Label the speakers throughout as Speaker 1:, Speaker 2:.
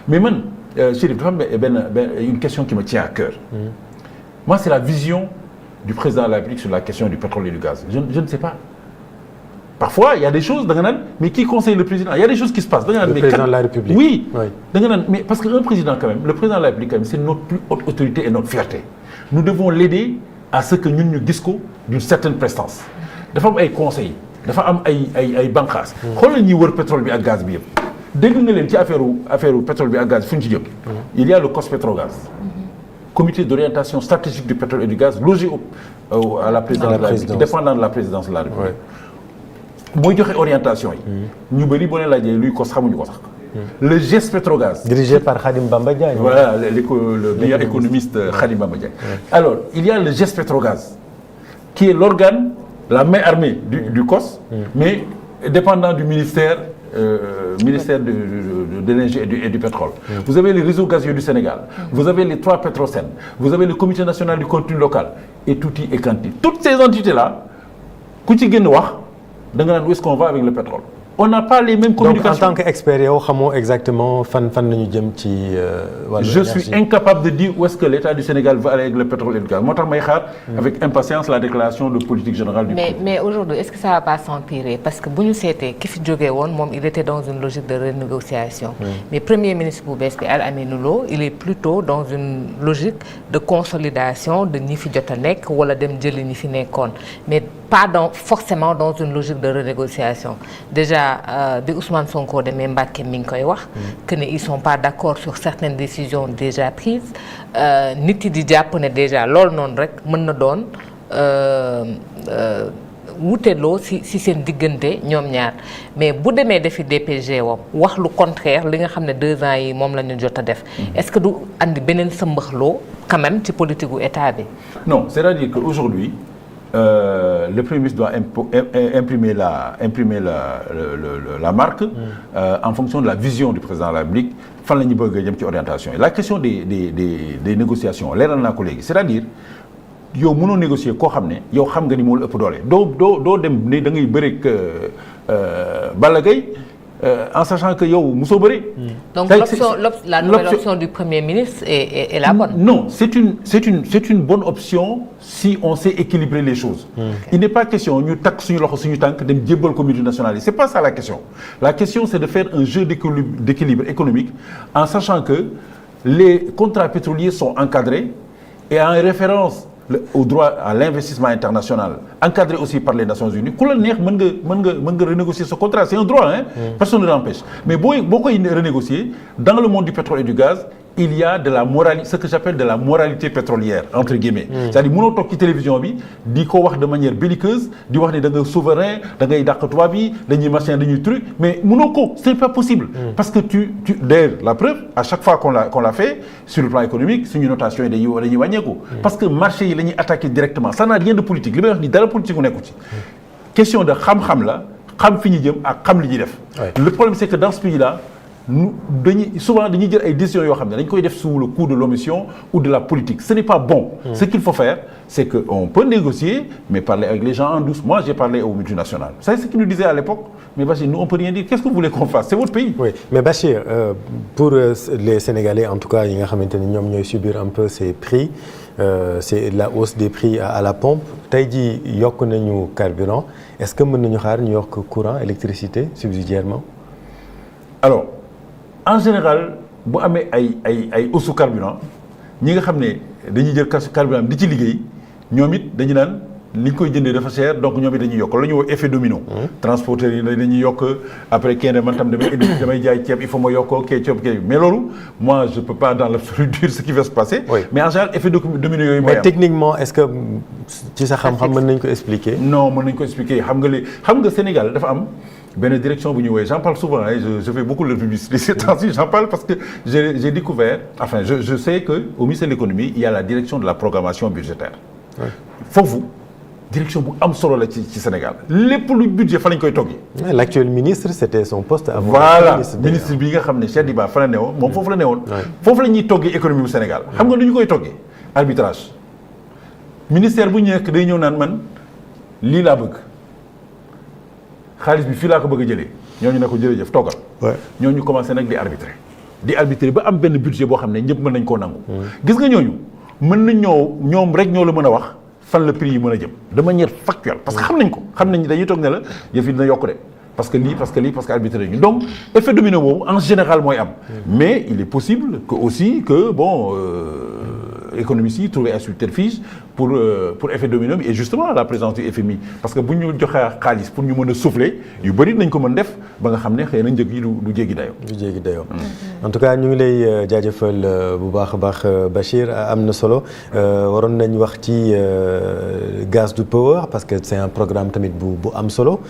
Speaker 1: mais man Chérif dafa am une question qui me tient à cœur. Moi c'est la vision du président de la République sur la question du pétrole et du gaz. Je ne sais pas. Parfois il y a des choses da nga naan mais qui conseille le président, il y a des choses qui se passent da nga naan
Speaker 2: le président de la République.
Speaker 1: Oui da nga naan mais parce que un président quand même, le président de la République quand même c'est notre plus haute autorité et notre fierté. Nous devons l'aider à ce que ñun ñu gis ko d'une certaine prestance. Dafa am ay conseils dafa am ay bànqaas. xoolal ñuy wër pétrole bi ak gaz bi yëpp. dégg nga leen ci affaire pétrole bi ak gaz fu ñu ci jëm. Il y a le COS-Petrogaz. Comité d'orientation stratégique du pétrole et du gaz logé à la présidence de la République, dépendant de la présidence de la République. mooy joxe orientation yi. ñu bëri boo leen laajee luy COS xamuñu ko sax. Le GES-Petrogaz.
Speaker 2: Dirigé par Khadim Bamba Diagne.
Speaker 1: Voilà, le meilleur économiste Khadim Bamba Diagne. Alors, il y a le GES-Petrogaz, qui est l'organe, la main armée du COS, mais dépendant du ministère de l'énergie et du pétrole. Vous avez les réseaux gaziers du Sénégal, vous avez les 3 Petrosen, vous avez le comité national du contenu local, et tuuti et kanti. Toutes ces entités-là, ku ci gën wax da nga naan où est-ce qu'on va avec le pétrole. On n'a pas les mêmes communications.
Speaker 2: Donc en tant qu'expert yow xamoo exactement fan nañu jëm ci wàllu
Speaker 1: je suis incapable de dire où est-ce que l'État du Sénégal va aller avec le pétrole et le gaz. moo tax may xaar avec impatience la déclaration de politique générale du pays.
Speaker 3: Mais aujourd'hui est-ce que ça va pas s'empirer parce que bu ñu seetee ki fi jógee woon moom il était dans une logique de renégociation. Mais premier ministre bu bees bi Al Amine Lo il est plutôt dans une logique de consolidation de ñi fi jot a nekk wala dem jëli ñi fi nekkoon mais pas forcément dans une logique de renégociation. Déjà bi Ousmane Sonko demee Mbacké mi ngi koy wax que ne ils sont pas d'accord sur certaines décisions déjà prises nit yi di jàpp ne déjà loolu noonu rek mën na doon wuteloo si seen diggante ñoom ñaar mais bu demee defi DPG wam wax lu contraire li nga xam ne 2 ans yi moom la ñu jot a def est-ce que du andi beneen sëmbaxloo quand même ci politique gu état bi.
Speaker 1: Non, c'est-à-dire que aujourd'hui le Premier ministre doit imprimer la marque en fonction de la vision du président de la République fan la ñu bëgg a jëm ci orientation yi. La question des négociations leeral naa ko léegi c'est-à-dire yow mënoo négocier koo xam ne yow xam nga ni moo la ëpp doole doo dem ne da ngay bëre ak Balla Gaye en sachant que yow mosoo bëri.
Speaker 3: Donc la nouvelle option du Premier ministre est la bonne.
Speaker 1: Non, c'est une bonne option si on sait équilibrer les choses. Il n'est pas question ñu takk suñu loxo suñu tànk dem jébbal communauté nationale yi c'est pas ça la question. La question c'est de faire un jeu d'équilibre économique en sachant que les contrats pétroliers sont encadrés et en référence au droit à l'investissement international encadré aussi par les Nations Unies ku la neex mën nga renégocier ce contrat c'est un droit hein. Personne ne l'empêche mais boo koy renégocier dans le monde du pétrole et du gaz il y a de la moralité, ce que j'appelle de la moralité pétrolière entre guillemets. C'est-à-dire mënoo toog ci télévision bi di ko wax de manière belliqueuse di wax ne da nga souverain da ngay dàq tubaab bi dañuy machin dañuy truc mais mënoo ko c'est pas possible. Parce que d'ailleurs la preuve à chaque fois qu'on l'a fait sur le plan économique suñu notation yi dañuy wàññeeku. Parce que marché yi la ñuy attaquer directement ça n'a rien de politique li may wax ni dara politique mu nekku ci. Question de xam-xam la xam fi ñu jëm ak xam li ñuy def. Le problème c'est que dans ce pays-là souvent dañuy jël ay décisions yoo xam ne dañ koy def sous le coup de l'omission ou de la politique ce n'est pas bon. Ce qu'il faut faire c'est que on peut négocier mais parler avec les gens en douce. Moi j'ai parlé aux multinationales c'est ce qu'ils nous disaient à l'époque mais Bachir nous on peut rien dire qu'est-ce que vous voulez qu'on fasse c'est votre pays.
Speaker 2: Oui mais Bachir pour les Sénégalais en tout cas yi nga xamante ni ñoom ñooy subir un peu ces prix c'est la hausse des prix à la pompe tey jii yokk nañu carburant est-ce que mën nañu xaar ñu yokk courant électricité subsidiairement.
Speaker 1: Alors en général bu amee ay hausse carburant ñi nga xam ne dañuy jël carburant di ci liggéey ñoom it dañu naan li ñu koy jëndee dafa cher donc ñoom it dañuy yokk la ñu woo effet domino. Transporteurs yi dañuy yokk après kenn man tam damay jaay ceeb il faut ma yokkoo kii ceeb kii mais loolu moi je peux pas dans l'absolu dire ce qui va se passer. Oui. Mais en général effet domino yooyu.
Speaker 2: mais techniquement est-ce que ci sa xam-xam mën nañu ko expliquer.
Speaker 1: Non mën nañu ko expliquer xam nga Sénégal dafa am. benn direction bu ñu woowee j'en parle souvent hein, je fais beaucoup de publicité ces temps-ci j'en parle parce que j'ai découvert enfin je sais que au ministère de l'économie il y a la direction de la programmation budgétaire. Foofu direction bu am solo la ci Sénégal lépp lu budget fa lañ koy toggee.
Speaker 2: L'actuel ministre c'était son poste avant.
Speaker 1: Voilà ministre bi nga xam ne Cheikh Diba fa la newoon moom foofu la newoon. Foofu la ñuy toggee économie bu Sénégal. Xam nga nu ñu koy toggee arbitrage ministère bu ñëkk day ñëw naan man lii laa bëgg. Xaalis bi fii laa ko bëgg a jëlee ñooñu ne ko jërëjëf toogal. ñooñu commencé nag di arbitrer di arbitrer ba am benn budget boo xam ne ñëpp mën nañ koo nangu. gis nga ñooñu mën nañ ñoom rek ñoo la mën a wax fan la prix yi mën a jëm de manière factuelle parce que xam nañ ko xam nañ dañuy toog ne la yëf yi dina yokk de parce que lii parce que arbitré ñu donc effet domino boobu en général mooy am. mais il est possible que aussi que économistes yi trouver un subterfuge pour effet domino bi et justement la présence du FMI parce que bu ñu joxee xaalis pour ñu mën a souffler yu bëri nañ ko mën def ba nga xam ne xëy na njëg yi du jéggi dayoo.
Speaker 2: du jéggi dayoo. en tout cas ñu ngi lay jaajëfal bu baax a baax Bachir am na solo waroon nañ wax ci gaz du power parce que c'est un programme tamit bu am solo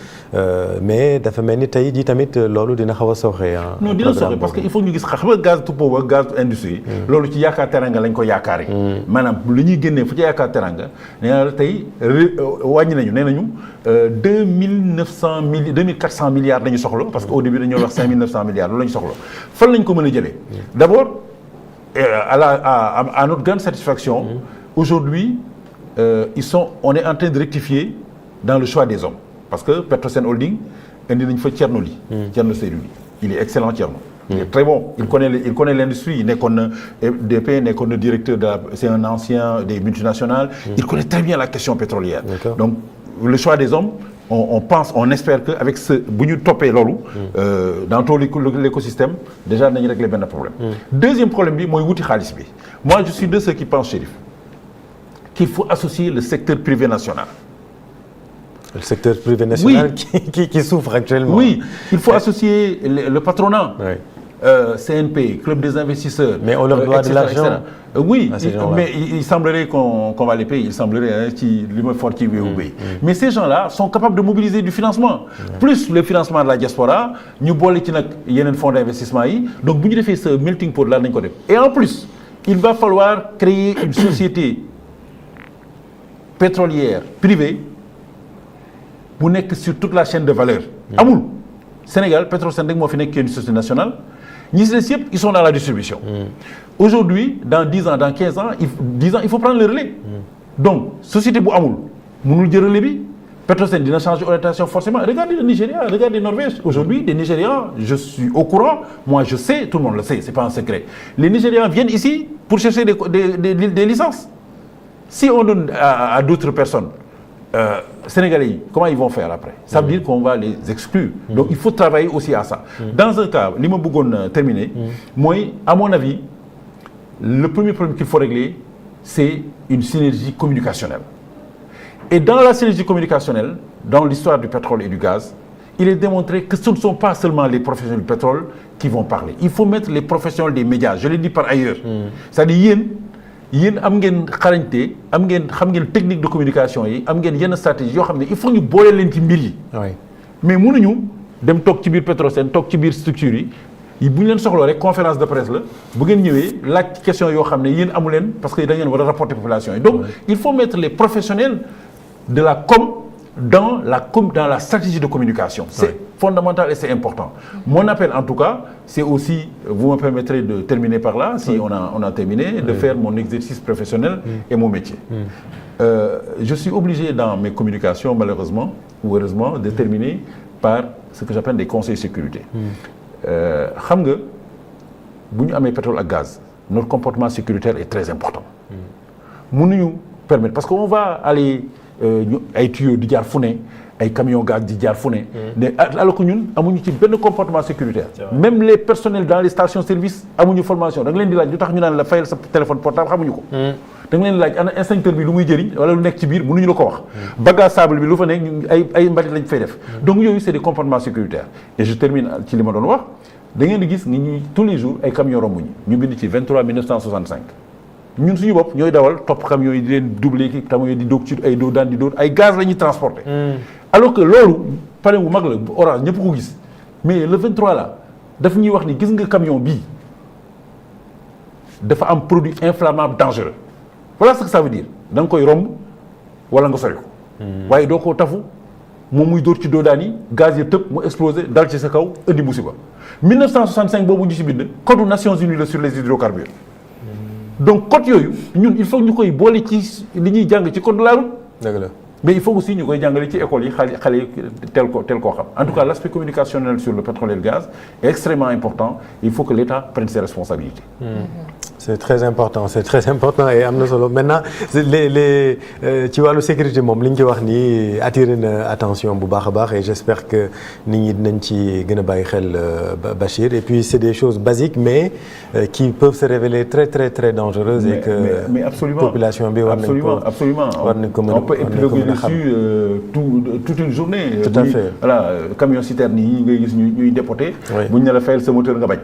Speaker 2: mais dafa mel ni tey jii tamit loolu dina xaw a sooxe.
Speaker 1: non dina sooxe parce que il faut ñu gis xam nga gaz du power gaz du industrie. loolu ci yaakaar teranga lañ ko yaakaaree. maanaam li ñuy génnee fu ci yaakaar teranga nee na tey wàññi nañu nee nañu 2400 milliards dañu soxla parce que au début dañoo wax 5900 milliards loolu la ñu soxla fan lañ ko mën a jëlee. d'abord à notre grande satisfaction. aujourd'hui on est en train de rectifier dans le choix des hommes parce que Petrosen Holding indi nañ fa Thierno Ly. Thierno Seydou Ly il est excellent Thierno. Il est très bon il connaît l'industrie il nekkoon na DP nekkoon na directeur c'est un ancien des multinationales. il connaît très bien la question pétrolière. donc le choix des hommes on espère que avec bu ñu toppee loolu. dans tout l'écosystème déjà nañu régler benn problème. deuxième problème bi mooy wuti xaalis bi moi je suis de ceux qui pensent Chérif qu'il faut associer le secteur privé national.
Speaker 2: Le secteur privé national qui souffre actuellement.
Speaker 1: Oui, il faut associer le patronat. Oui. CNP, Club des investisseurs.
Speaker 2: Mais on leur doit de l'argent.
Speaker 1: Oui, mais il semblerait qu'on va les payer. Il semblerait qu'il faut qu'ils obéissent. Mais ces gens-là sont capables de mobiliser du financement. Plus le financement de la diaspora, nous avons un fonds d'investissement. Donc, vous avez fait ce melting pot là. Et en plus, il va falloir créer une société pétrolière privée bu nekk sur toute la chaîne de valeur. amul Sénégal Petrosen rek moo fi nekk une société nationale ñi si des yëpp ils sont dans la distribution. aujourd'hui dans 10 ans dans 15 ans il faut prendre le relais. donc société bu amul mënul jël relais bi Petrosen dina changer orientation forcément regardez le Nigeria regardez Norvège aujourd'hui des Nigérians je suis au courant moi je sais tout le monde le sait c'est pas un secret les Nigérians viennent ici pour chercher des licences si on donne à d'autres personnes. Sénégalais, comment ils vont faire après? Ça veut dire qu'on va les exclure. Donc il faut travailler aussi à ça. Dans un cas, li ma bëggoon terminer, mooy à mon avis, le premier problème qu'il faut régler, c'est une synergie communicationnelle. Et dans la synergie communicationnelle, dans l'histoire du pétrole et du gaz, il est démontré que ce ne sont pas seulement les professionnels du pétrole qui vont parler. Il faut mettre les professionnels des médias. Je l'ai dit par ailleurs. C'est-à-dire yéen am ngeen xarañte am ngeen xam ngeen technique de communication yi am ngeen yenn stratégie yoo xam ne il faut ñu boole leen ci mbir yi. mais mënuñu dem toog ci biir Petrosen toog ci biir structure yi bu ñu leen soxloo rek conférence de presse la bu ngeen ñëwee laaj question yoo xam ne yéen amu leen parce que da ngeen war a rapporter population yi. donc il faut mettre les professionnels de la com dans la stratégie de communication. C'est fondamental et c'est important. Mon appel en tout cas, c'est aussi, vous me permettrez de terminer par là, si on a terminé, de faire mon exercice professionnel et mon métier. Je suis obligé dans mes communications, malheureusement ou heureusement, de terminer par ce que j'appelle des conseils sécurité. Xam nga bu ñu amee pétrole ak gaz, notre comportement sécuritaire est très important. Mënuñu permettre parce qu'on va aller ay tuyaux di jaar fu ne ay camions gaz di jaar fu ne alors que ñun amuñu ci benn comportement sécuritaire même les personnels dans les stations service amuñu formation da nga leen di laaj lu tax ñu naan la fayal sa téléphone portable xamuñu ko da nga leen di laaj ana extincteur bi lu muy jëriñ wala lu nekk ci biir mënuñu la ko wax bagage sable bi lu fa nekk ay mbalit lañ fay def donc yooyu c'est des comportements sécuritaires et je termine ci li ma doon wax da ngeen di gis ni ñuy tous les jours ay camions rombuñu ñu bind ci 23 1965 ñun suñu bopp ñooy dawal topp camions yi di leen doubler ki camions yi di dóog ci ay doo daan di dóor ay gaz la ñuy transporter. alors que loolu pare bu mag la Orange ñëpp ko gis mais le 23 là daf ñuy wax ni gis nga camion bii dafa am produit inflammable dangereux voilà ce que ça veut dire da nga koy romb wala nga sori ko. waaye doo ko tafu moom muy dóor ci doo daan yi gaz yi tëb mu explosé dal ci sa kaw indi musiba 1965 boobu ñu ci bind code Nations Unies la sur les hydrocarbures. donc code yooyu ñun il faut ñu koy boole ci li ñuy jàng ci code de la route.
Speaker 2: dëgg la
Speaker 1: mais il faut aussi ñu koy jàngale ci école yi xale yi tel koo xam en tout cas l'aspect communicationnel sur le pétrole et le gaz est extrêmement important il faut que l'État prenne ses responsabilités.
Speaker 2: C'est très important et am na solo maintenant ci wàllu sécurité moom li ñu ci wax nii attiré na attention bu baax a baax et j'espère que nit ñi dinañ ci gën a bàyyi xel Bachir et puis c'est des choses basiques mais qui peuvent se révéler très très très dangereuses et que
Speaker 1: mais absolument
Speaker 2: population bi war nañ ko
Speaker 1: absolument
Speaker 2: on
Speaker 1: peut épiloguer dessus toute une journée.
Speaker 2: Tout à fait.
Speaker 1: Voilà camion citerne yi ngay gis ñuy dépoté. bu ñu ne la fayal sa moteur nga bañ.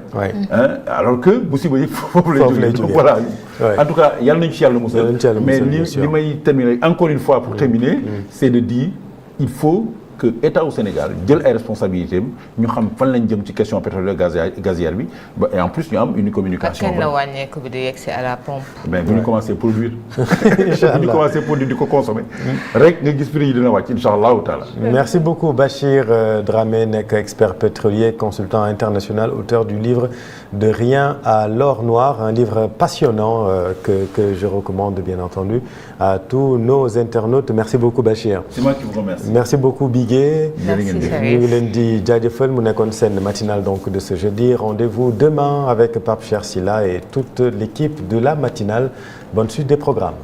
Speaker 1: alors que bu si ba yëpp foofu lay jógee. Voilà. En tout cas, yàlla nañu ci yàlla musal. Mais li may terminer encore une fois pour terminer, c'est de dire il faut que État au Sénégal jël ay responsabilités ñu xam fan lañ jëm ci question pétrolière gazière bi et en plus ñu am une communication.
Speaker 3: ak kañ la wàññeeku bi di yegsi à la pompe.
Speaker 1: mais bu ñu commencé produire. bu ñu commencé produire di ko consommer. rek nga gis prix yi dina wàcc incha allahu taala.
Speaker 2: Merci beaucoup Bachir Dramé nekk expert pétrolier consultant international auteur du livre De rien à l'or noir un livre passionnant que je recommande bien entendu à tous nos internautes merci beaucoup Bachir.
Speaker 1: C'est moi qui vous remercie.
Speaker 2: Merci beaucoup Bigué.
Speaker 3: Merci
Speaker 2: ñu ngi leen di jaajëfal mu nekkoon seen matinale donc de ce jeudi rendez-vous demain avec Pape Cheikh Sylla et toute l'équipe de la matinale bonne suite des programmes.